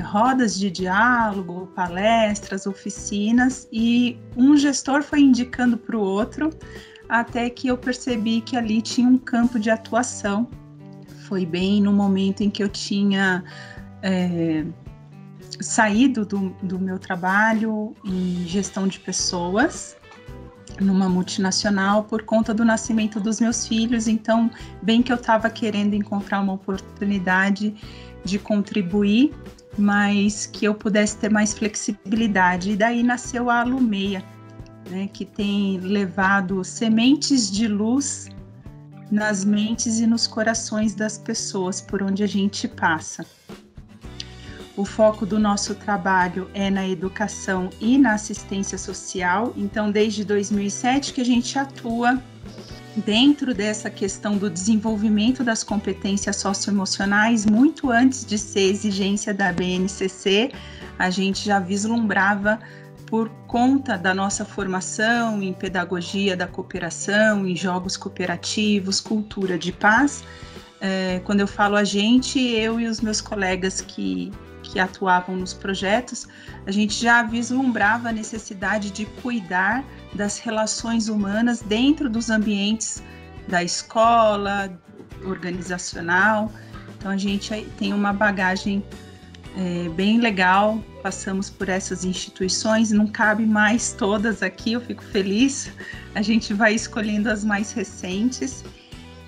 rodas de diálogo, palestras, oficinas, e um gestor foi indicando para o outro, até que eu percebi que ali tinha um campo de atuação. Foi bem no momento em que eu tinha saído do meu trabalho em gestão de pessoas, numa multinacional, por conta do nascimento dos meus filhos. Então, bem que eu estava querendo encontrar uma oportunidade de contribuir, mas que eu pudesse ter mais flexibilidade. E daí nasceu a Alumeia, né, que tem levado sementes de luz nas mentes e nos corações das pessoas por onde a gente passa. O foco do nosso trabalho é na educação e na assistência social. Então, desde 2007 que a gente atua dentro dessa questão do desenvolvimento das competências socioemocionais. Muito antes de ser exigência da BNCC, a gente já vislumbrava, por conta da nossa formação em pedagogia da cooperação, em jogos cooperativos, cultura de paz. Quando eu falo a gente, eu e os meus colegas que atuavam nos projetos, a gente já vislumbrava a necessidade de cuidar das relações humanas dentro dos ambientes da escola, organizacional. Então a gente tem uma bagagem bem legal, passamos por essas instituições, não cabe mais todas aqui, eu fico feliz, a gente vai escolhendo as mais recentes.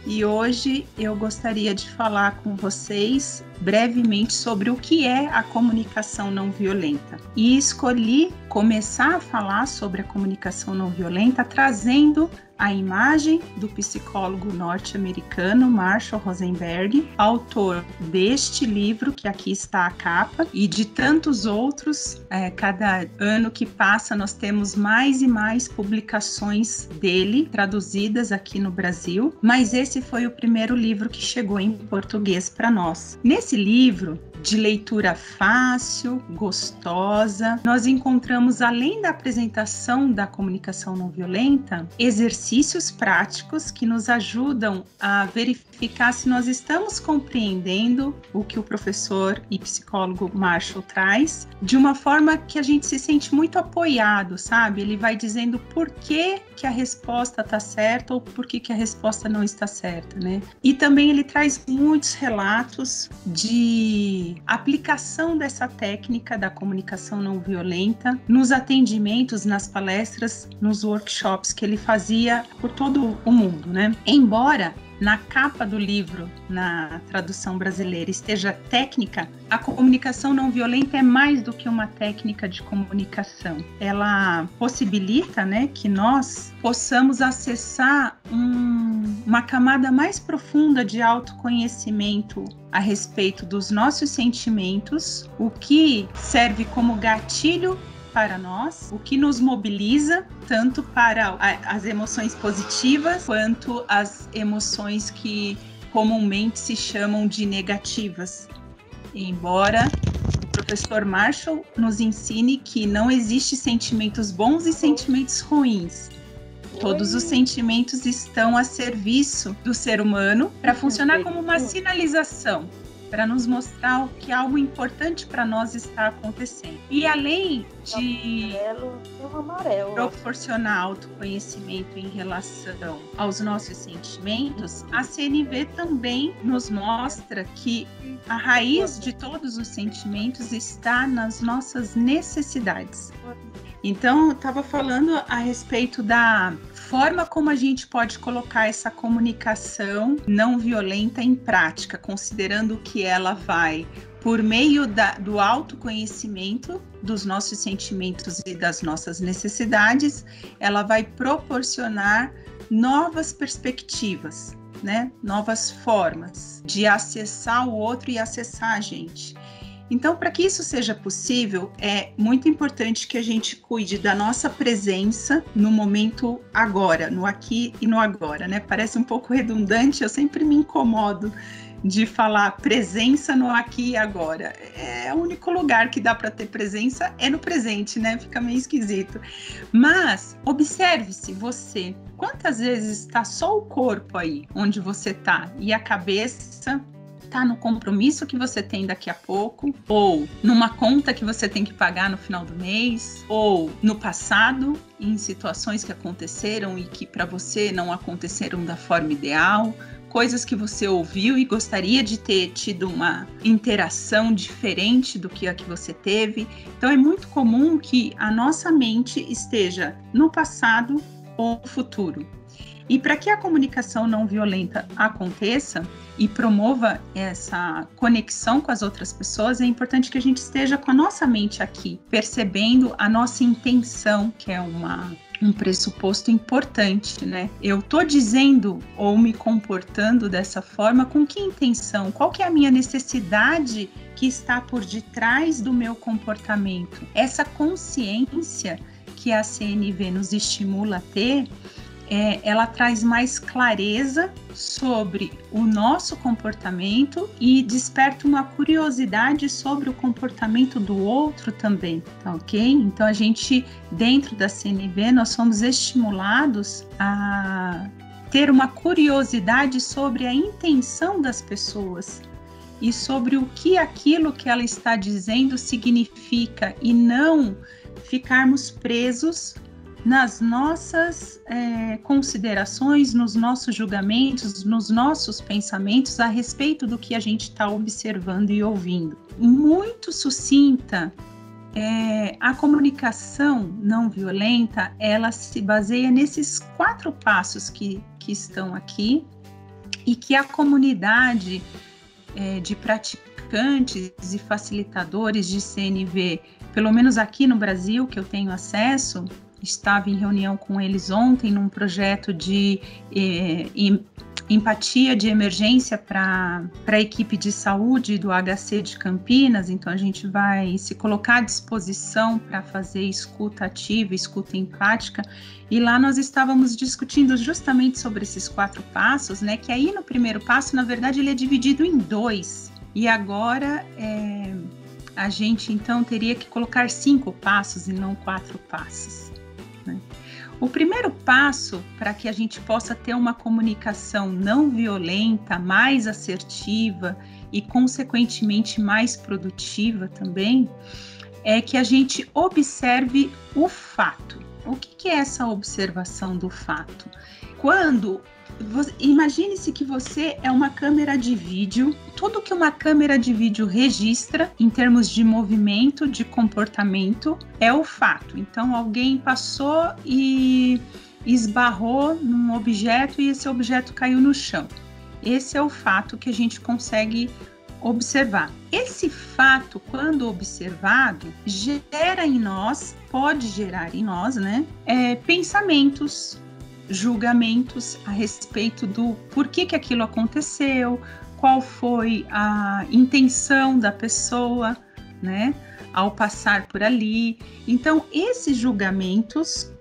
E hoje eu gostaria de falar com vocês brevemente sobre o que é a comunicação não violenta. E escolhi começar a falar sobre a comunicação não violenta trazendo a imagem do psicólogo norte-americano Marshall Rosenberg, autor deste livro, que aqui está a capa, e de tantos outros. Cada ano que passa nós temos mais e mais publicações dele, traduzidas aqui no Brasil, mas esse foi o primeiro livro que chegou em português para nós. Nesse livro, de leitura fácil, gostosa, nós encontramos, além da apresentação da comunicação não violenta, exercícios práticos que nos ajudam a verificar se nós estamos compreendendo o que o professor e psicólogo Marshall traz, de uma forma que a gente se sente muito apoiado, sabe? Ele vai dizendo por que a resposta está certa ou por que a resposta não está certa, né? E também ele traz muitos relatos de aplicação dessa técnica da comunicação não violenta nos atendimentos, nas palestras, nos workshops que ele fazia por todo o mundo, né? Embora na capa do livro, na tradução brasileira, esteja técnica, a comunicação não violenta é mais do que uma técnica de comunicação. Ela possibilita, né, que nós possamos acessar uma camada mais profunda de autoconhecimento a respeito dos nossos sentimentos, o que serve como gatilho para nós, o que nos mobiliza tanto para as emoções positivas quanto as emoções que comumente se chamam de negativas. Embora o professor Marshall nos ensine que não existe sentimentos bons e sentimentos ruins. Todos os sentimentos estão a serviço do ser humano para funcionar como uma sinalização, para nos mostrar que algo importante para nós está acontecendo. E além de proporcionar autoconhecimento em relação aos nossos sentimentos, a CNV também nos mostra que a raiz de todos os sentimentos está nas nossas necessidades. Então, eu estava falando a respeito da forma como a gente pode colocar essa comunicação não violenta em prática, considerando que ela vai, por meio do autoconhecimento dos nossos sentimentos e das nossas necessidades, ela vai proporcionar novas perspectivas, né? Novas formas de acessar o outro e acessar a gente. Então, para que isso seja possível, é muito importante que a gente cuide da nossa presença no momento agora, no aqui e no agora, né? Parece um pouco redundante, eu sempre me incomodo de falar presença no aqui e agora. É o único lugar que dá para ter presença é no presente, né? Fica meio esquisito. Mas observe-se você, quantas vezes está só o corpo aí, onde você está, e a cabeça está no compromisso que você tem daqui a pouco, ou numa conta que você tem que pagar no final do mês, ou no passado, em situações que aconteceram e que para você não aconteceram da forma ideal, coisas que você ouviu e gostaria de ter tido uma interação diferente do que a que você teve. Então é muito comum que a nossa mente esteja no passado ou no futuro. E para que a comunicação não violenta aconteça e promova essa conexão com as outras pessoas, é importante que a gente esteja com a nossa mente aqui, percebendo a nossa intenção, que é um pressuposto importante, né? Eu estou dizendo ou me comportando dessa forma com que intenção? Qual que é a minha necessidade que está por detrás do meu comportamento? Essa consciência que a CNV nos estimula a ter, ela traz mais clareza sobre o nosso comportamento e desperta uma curiosidade sobre o comportamento do outro também, tá ok? Então a gente, dentro da CNV, nós somos estimulados a ter uma curiosidade sobre a intenção das pessoas e sobre o que aquilo que ela está dizendo significa, e não ficarmos presos nas nossas considerações, nos nossos julgamentos, nos nossos pensamentos a respeito do que a gente está observando e ouvindo. Muito sucinta, a comunicação não violenta, ela se baseia nesses 4 passos que estão aqui e que a comunidade de praticantes e facilitadores de CNV, pelo menos aqui no Brasil, que eu tenho acesso, estava em reunião com eles ontem num projeto de empatia de emergência para a equipe de saúde do HC de Campinas. Então a gente vai se colocar à disposição para fazer escuta ativa, escuta empática, e lá nós estávamos discutindo justamente sobre esses 4 passos, né? Que aí no primeiro passo, na verdade, ele é dividido em 2, e agora a gente então teria que colocar 5 passos e não 4 passos. O primeiro passo para que a gente possa ter uma comunicação não violenta, mais assertiva e, consequentemente, mais produtiva também, é que a gente observe o fato. O que é essa observação do fato? Imagine-se que você é uma câmera de vídeo. Tudo que uma câmera de vídeo registra em termos de movimento, de comportamento, é o fato. Então, alguém passou e esbarrou num objeto e esse objeto caiu no chão. Esse é o fato que a gente consegue observar. Esse fato, quando observado, pode gerar em nós, né, pensamentos, julgamentos a respeito do porquê que aquilo aconteceu, qual foi a intenção da pessoa, né, ao passar por ali. Então, esses julgamentos,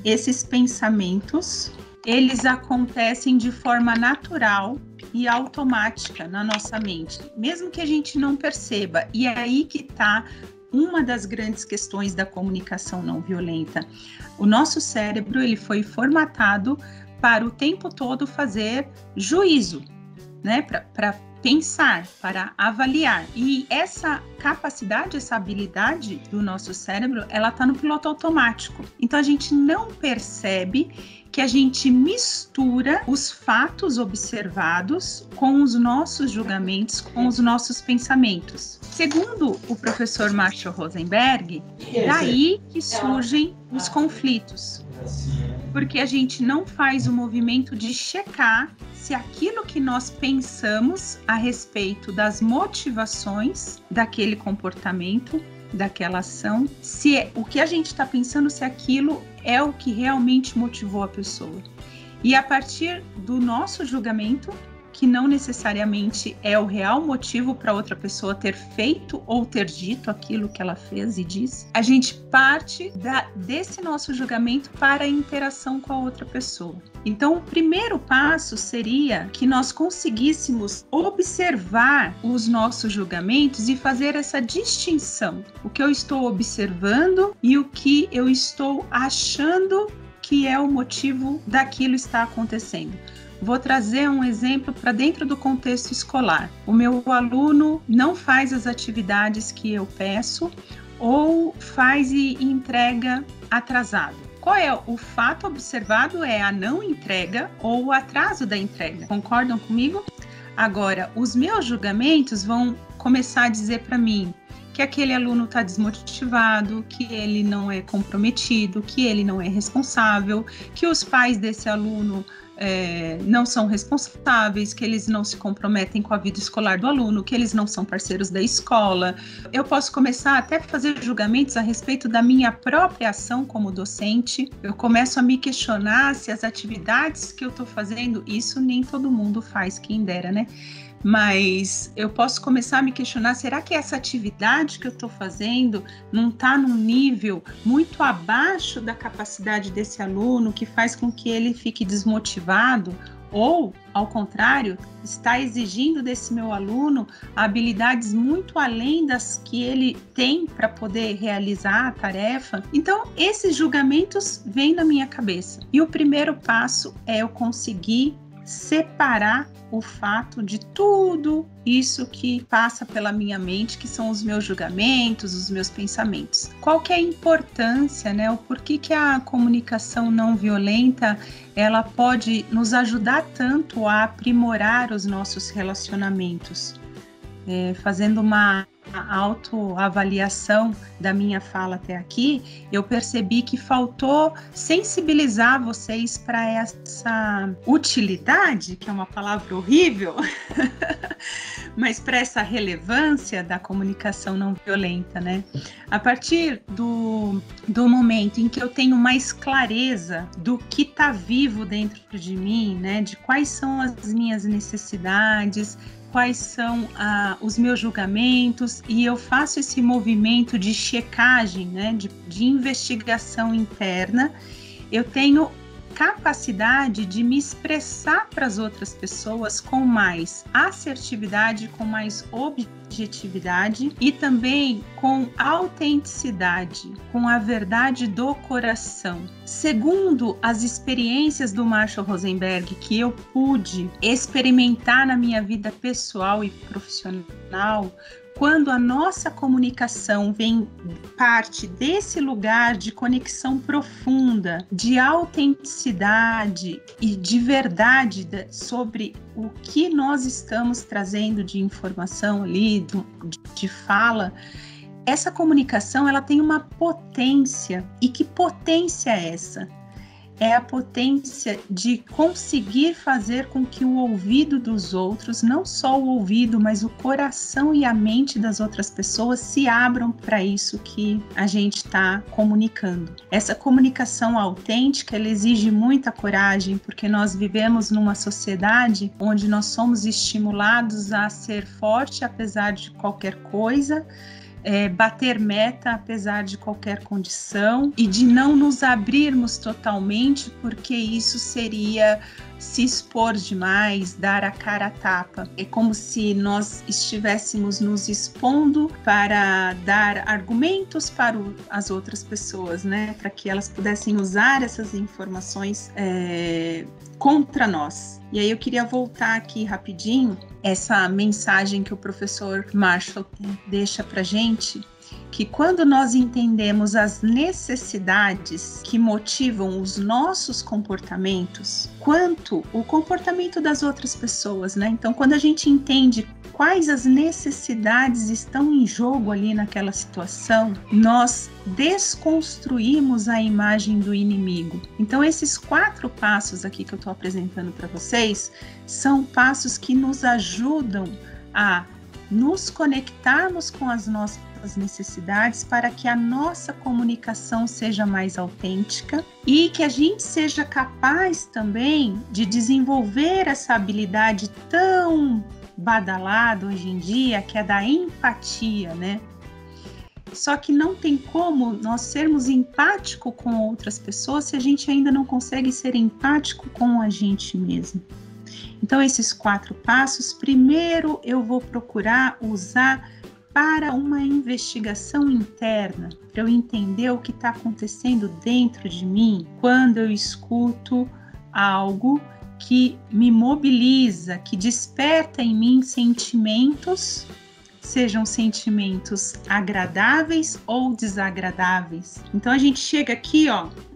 esses pensamentos, eles acontecem de forma natural e automática na nossa mente, mesmo que a gente não perceba. E é aí que está uma das grandes questões da comunicação não violenta. O nosso cérebro, ele foi formatado para o tempo todo fazer juízo, né? Para pensar, para avaliar. E essa capacidade, essa habilidade do nosso cérebro, ela está no piloto automático. Então a gente não percebe que a gente mistura os fatos observados com os nossos julgamentos, com os nossos pensamentos. Segundo o professor Marshall Rosenberg, daí que surgem os conflitos. Porque a gente não faz o movimento de checar se aquilo que nós pensamos a respeito das motivações daquele comportamento, daquela ação, se o que a gente está pensando, se aquilo é o que realmente motivou a pessoa. E a partir do nosso julgamento, que não necessariamente é o real motivo para outra pessoa ter feito ou ter dito aquilo que ela fez e disse, a gente parte desse nosso julgamento para a interação com a outra pessoa. Então, o primeiro passo seria que nós conseguíssemos observar os nossos julgamentos e fazer essa distinção. O que eu estou observando e o que eu estou achando que é o motivo daquilo estar acontecendo. Vou trazer um exemplo para dentro do contexto escolar. O meu aluno não faz as atividades que eu peço ou faz e entrega atrasado. Qual é o fato observado? É a não entrega ou o atraso da entrega. Concordam comigo? Agora, os meus julgamentos vão começar a dizer para mim que aquele aluno está desmotivado, que ele não é comprometido, que ele não é responsável, que os pais desse aluno não são responsáveis, que eles não se comprometem com a vida escolar do aluno, que eles não são parceiros da escola. Eu posso começar até a fazer julgamentos a respeito da minha própria ação como docente. Eu começo a me questionar se as atividades que eu estou fazendo, isso nem todo mundo faz, quem dera, né? Mas eu posso começar a me questionar, será que essa atividade que eu estou fazendo não está num nível muito abaixo da capacidade desse aluno, que faz com que ele fique desmotivado? Ou, ao contrário, está exigindo desse meu aluno habilidades muito além das que ele tem para poder realizar a tarefa? Então, esses julgamentos vêm na minha cabeça. E o primeiro passo é eu conseguir separar o fato de tudo isso que passa pela minha mente, que são os meus julgamentos, os meus pensamentos. Qual que é a importância, né? O porquê que a comunicação não violenta, ela pode nos ajudar tanto a aprimorar os nossos relacionamentos? Fazendo uma autoavaliação da minha fala até aqui, eu percebi que faltou sensibilizar vocês para essa utilidade, que é uma palavra horrível, mas para essa relevância da comunicação não violenta, né? A partir do momento em que eu tenho mais clareza do que está vivo dentro de mim, né? De quais são as minhas necessidades, quais são os meus julgamentos, e eu faço esse movimento de checagem, né, de investigação interna, eu tenho capacidade de me expressar para as outras pessoas com mais assertividade, com mais objetividade e também com autenticidade, com a verdade do coração. Segundo as experiências do Marshall Rosenberg que eu pude experimentar na minha vida pessoal e profissional, quando a nossa comunicação parte desse lugar de conexão profunda, de autenticidade e de verdade sobre o que nós estamos trazendo de informação ali, de fala, essa comunicação ela tem uma potência. E que potência é essa? É a potência de conseguir fazer com que o ouvido dos outros, não só o ouvido, mas o coração e a mente das outras pessoas se abram para isso que a gente está comunicando. Essa comunicação autêntica, ela exige muita coragem, porque nós vivemos numa sociedade onde nós somos estimulados a ser forte apesar de qualquer coisa, bater meta apesar de qualquer condição e de não nos abrirmos totalmente, porque isso seria se expor demais, dar a cara a tapa. É como se nós estivéssemos nos expondo para dar argumentos para as outras pessoas, né? Para que elas pudessem usar essas informações contra nós. E aí eu queria voltar aqui rapidinho, essa mensagem que o professor Marshall deixa para gente, que quando nós entendemos as necessidades que motivam os nossos comportamentos, quanto o comportamento das outras pessoas, né? Então, quando a gente entende quais as necessidades estão em jogo ali naquela situação, nós desconstruímos a imagem do inimigo. Então, esses 4 passos aqui que eu estou apresentando para vocês são passos que nos ajudam a nos conectarmos com as nossas necessidades para que a nossa comunicação seja mais autêntica e que a gente seja capaz também de desenvolver essa habilidade tão badalada hoje em dia, que é da empatia, né? Só que não tem como nós sermos empáticos com outras pessoas se a gente ainda não consegue ser empático com a gente mesmo. Então, esses 4 passos, primeiro eu vou procurar usar para uma investigação interna, para eu entender o que está acontecendo dentro de mim quando eu escuto algo que me mobiliza, que desperta em mim sentimentos, sejam sentimentos agradáveis ou desagradáveis. Então a gente chega aqui,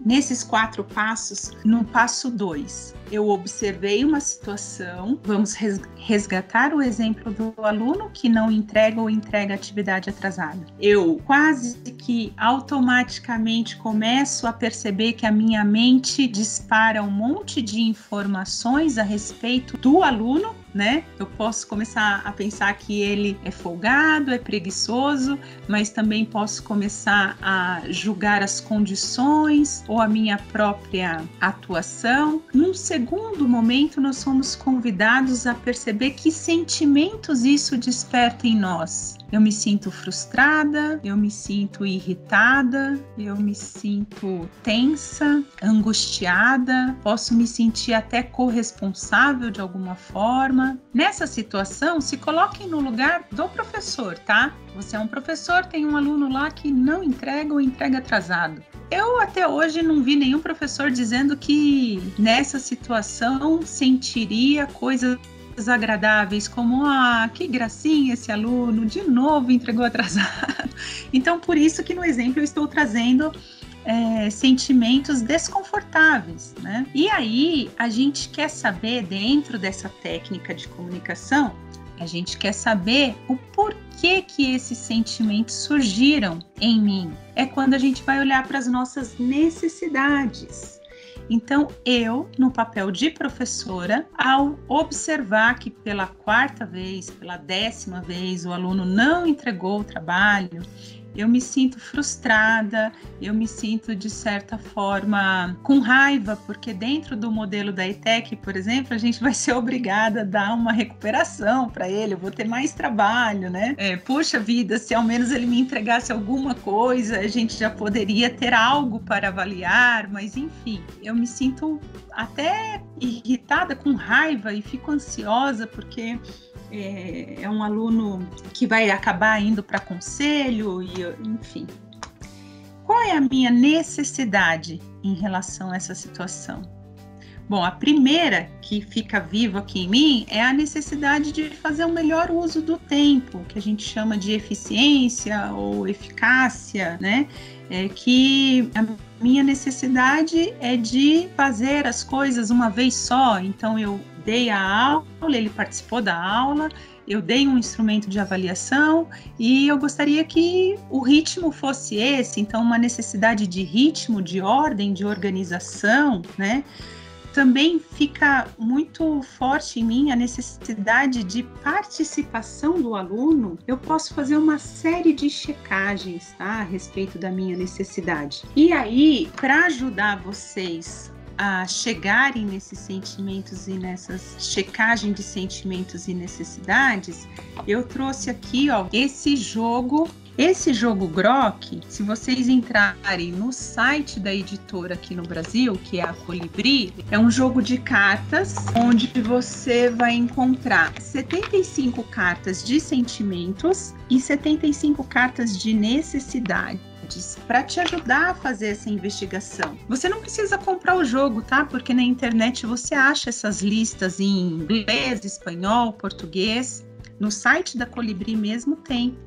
nesses 4 passos, no passo 2. Eu observei uma situação, vamos resgatar o exemplo do aluno que não entrega ou entrega atividade atrasada. Eu quase que automaticamente começo a perceber que a minha mente dispara um monte de informações a respeito do aluno, né? Eu posso começar a pensar que ele é folgado, é preguiçoso, mas também posso começar a julgar as condições ou a minha própria atuação. Num segundo momento, nós somos convidados a perceber que sentimentos isso desperta em nós. Eu me sinto frustrada, eu me sinto irritada, eu me sinto tensa, angustiada, posso me sentir até corresponsável de alguma forma. Nessa situação, se coloquem no lugar do professor, tá? Você é um professor, tem um aluno lá que não entrega ou entrega atrasado. Eu até hoje não vi nenhum professor dizendo que nessa situação sentiria coisas desagradáveis, como que gracinha esse aluno, de novo entregou atrasado. Então, por isso que no exemplo eu estou trazendo sentimentos desconfortáveis, né? E aí, a gente quer saber, dentro dessa técnica de comunicação, a gente quer saber o porquê que esses sentimentos surgiram em mim. É quando a gente vai olhar para as nossas necessidades. Então, eu, no papel de professora, ao observar que pela 4ª vez, pela 10ª vez, o aluno não entregou o trabalho, eu me sinto frustrada, eu me sinto, de certa forma, com raiva, porque dentro do modelo da ETEC, por exemplo, a gente vai ser obrigada a dar uma recuperação para ele, eu vou ter mais trabalho, né? Puxa vida, se ao menos ele me entregasse alguma coisa, a gente já poderia ter algo para avaliar, mas enfim, eu me sinto até irritada, com raiva e fico ansiosa, porque é um aluno que vai acabar indo para conselho, e enfim. Qual é a minha necessidade em relação a essa situação? Bom, a primeira que fica viva aqui em mim é a necessidade de fazer um melhor uso do tempo, que a gente chama de eficiência ou eficácia, né? Que a minha necessidade é de fazer as coisas uma vez só. Então, eu dei a aula, ele participou da aula, eu dei um instrumento de avaliação e eu gostaria que o ritmo fosse esse. Então, uma necessidade de ritmo, de ordem, de organização, né? Também fica muito forte em mim a necessidade de participação do aluno. Eu posso fazer uma série de checagens, tá, a respeito da minha necessidade. E aí, para ajudar vocês a chegarem nesses sentimentos e nessas checagem de sentimentos e necessidades, eu trouxe aqui, esse jogo Grok. Se vocês entrarem no site da editora aqui no Brasil, que é a Colibri, é um jogo de cartas onde você vai encontrar 75 cartas de sentimentos e 75 cartas de necessidade, para te ajudar a fazer essa investigação. Você não precisa comprar o jogo, tá? Porque na internet você acha essas listas em inglês, espanhol, português. No site da Colibri mesmo tem.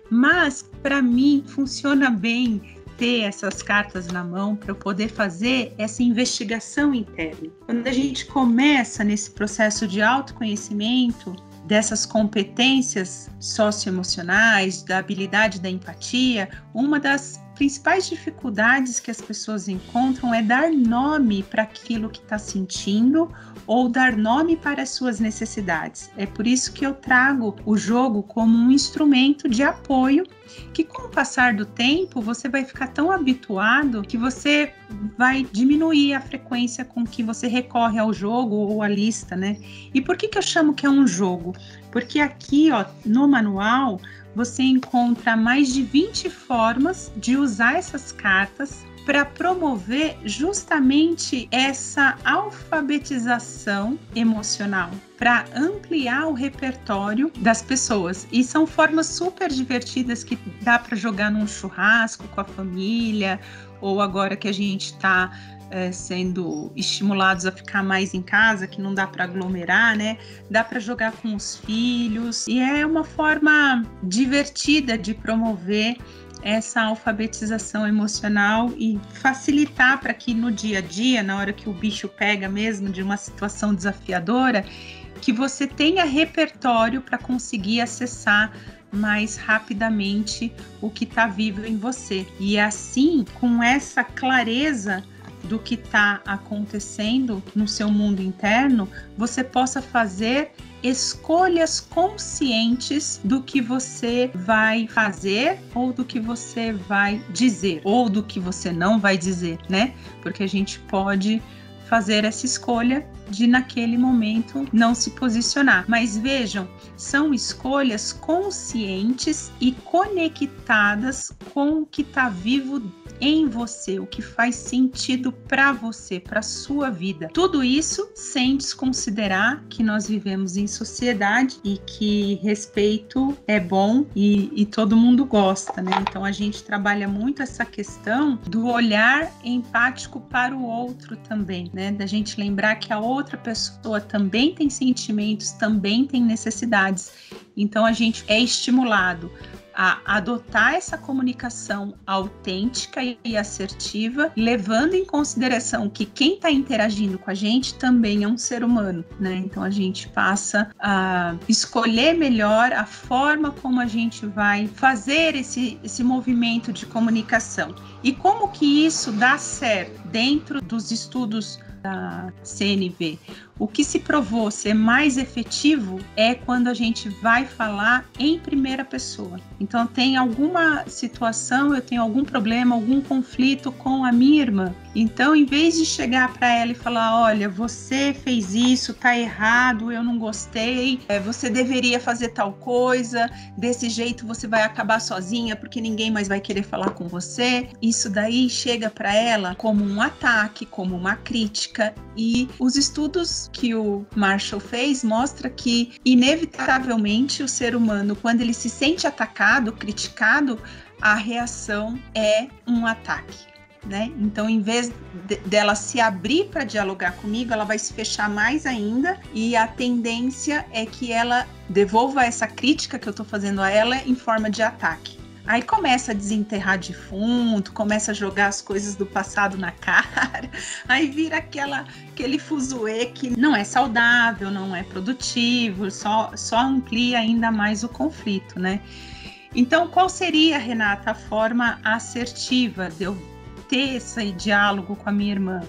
Mas, para mim, funciona bem ter essas cartas na mão para eu poder fazer essa investigação interna. Quando a gente começa nesse processo de autoconhecimento, dessas competências socioemocionais, da habilidade da empatia, uma das principais dificuldades que as pessoas encontram é dar nome para aquilo que está sentindo ou dar nome para as suas necessidades. É por isso que eu trago o jogo como um instrumento de apoio, que com o passar do tempo você vai ficar tão habituado que você vai diminuir a frequência com que você recorre ao jogo ou à lista, né? E por que eu chamo que é um jogo? Porque aqui, no manual, você encontra mais de 20 formas de usar essas cartas para promover justamente essa alfabetização emocional, para ampliar o repertório das pessoas. E são formas super divertidas que dá para jogar num churrasco com a família, ou agora que a gente está sendo estimulados a ficar mais em casa, que não dá para aglomerar, né? Dá para jogar com os filhos, e é uma forma divertida de promover essa alfabetização emocional e facilitar para que no dia a dia, na hora que o bicho pega mesmo de uma situação desafiadora, que você tenha repertório para conseguir acessar mais rapidamente o que está vivo em você. E assim, com essa clareza do que está acontecendo no seu mundo interno, você possa fazer escolhas conscientes do que você vai fazer ou do que você vai dizer ou do que você não vai dizer, né? Porque a gente pode fazer essa escolha de naquele momento não se posicionar. Mas vejam, são escolhas conscientes e conectadas com o que está vivo em você, o que faz sentido para você, para sua vida. Tudo isso sem desconsiderar que nós vivemos em sociedade e que respeito é bom e todo mundo gosta, né? Então a gente trabalha muito essa questão do olhar empático para o outro também, né? Da gente lembrar que a outra pessoa também tem sentimentos, também tem necessidades. Então a gente é estimulado a adotar essa comunicação autêntica e assertiva, levando em consideração que quem está interagindo com a gente também é um ser humano, né? Então a gente passa a escolher melhor a forma como a gente vai fazer esse movimento de comunicação. E como que isso dá certo dentro dos estudos da CNV? O que se provou ser mais efetivo é quando a gente vai falar em primeira pessoa. Então, tem alguma situação, eu tenho algum problema, algum conflito com a minha irmã. Então, em vez de chegar para ela e falar, olha, você fez isso, tá errado, eu não gostei, você deveria fazer tal coisa, desse jeito você vai acabar sozinha porque ninguém mais vai querer falar com você. Isso daí chega para ela como um ataque, como uma crítica, e os estudos que o Marshall fez mostra que, inevitavelmente, o ser humano, quando ele se sente atacado, criticado, a reação é um ataque, né? Então, em vez dela se abrir para dialogar comigo, ela vai se fechar mais ainda, e a tendência é que ela devolva essa crítica que eu estou fazendo a ela em forma de ataque. Aí começa a desenterrar defunto, começa a jogar as coisas do passado na cara, aí vira aquele fuzuê que não é saudável, não é produtivo, só amplia ainda mais o conflito, né? Então, qual seria, Renata, a forma assertiva de eu ter esse diálogo com a minha irmã?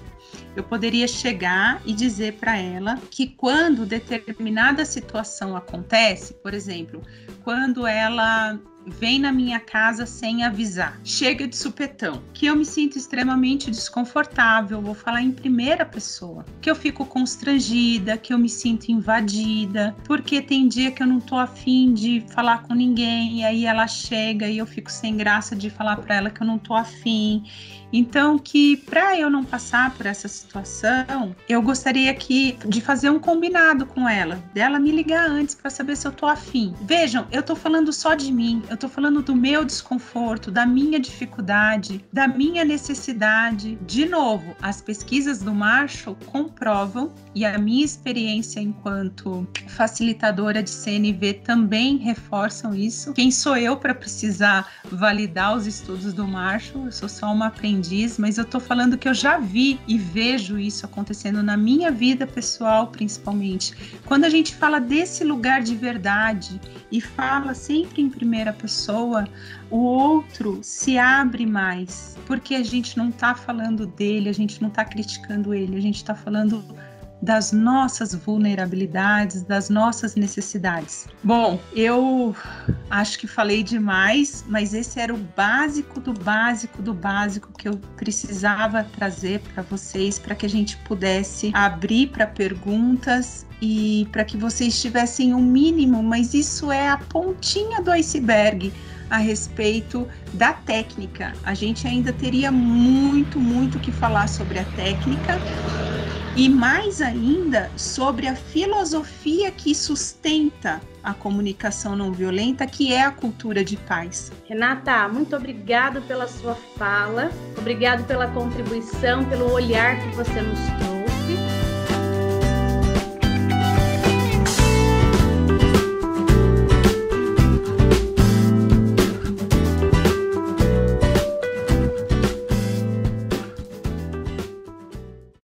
Eu poderia chegar e dizer para ela que quando determinada situação acontece, por exemplo, quando ela vem na minha casa sem avisar, chega de supetão, que eu me sinto extremamente desconfortável, vou falar em primeira pessoa, que eu fico constrangida, que eu me sinto invadida, porque tem dia que eu não tô afim de falar com ninguém, e aí ela chega e eu fico sem graça de falar para ela que eu não tô afim. Então, que para eu não passar por essa situação, eu gostaria de fazer um combinado com ela, dela me ligar antes para saber se eu tô afim. Vejam, eu tô falando só de mim, eu tô falando do meu desconforto, da minha dificuldade, da minha necessidade. De novo, as pesquisas do Marshall comprovam, e a minha experiência enquanto facilitadora de CNV também reforçam isso. Quem sou eu para precisar validar os estudos do Marshall? Eu sou só uma aprendiz, mas eu tô falando que eu já vi e vejo isso acontecendo na minha vida pessoal, principalmente. Quando a gente fala desse lugar de verdade e fala sempre em primeira pessoa, o outro se abre mais, porque a gente não tá falando dele, a gente não tá criticando ele, a gente tá falando das nossas vulnerabilidades, das nossas necessidades. Bom, eu acho que falei demais, mas esse era o básico do básico do básico que eu precisava trazer para vocês, para que a gente pudesse abrir para perguntas e para que vocês tivessem um mínimo, mas isso é a pontinha do iceberg a respeito da técnica. A gente ainda teria muito, muito que falar sobre a técnica e mais ainda sobre a filosofia que sustenta a comunicação não violenta, que é a cultura de paz. Renata, muito obrigado pela sua fala, obrigado pela contribuição, pelo olhar que você nos trouxe.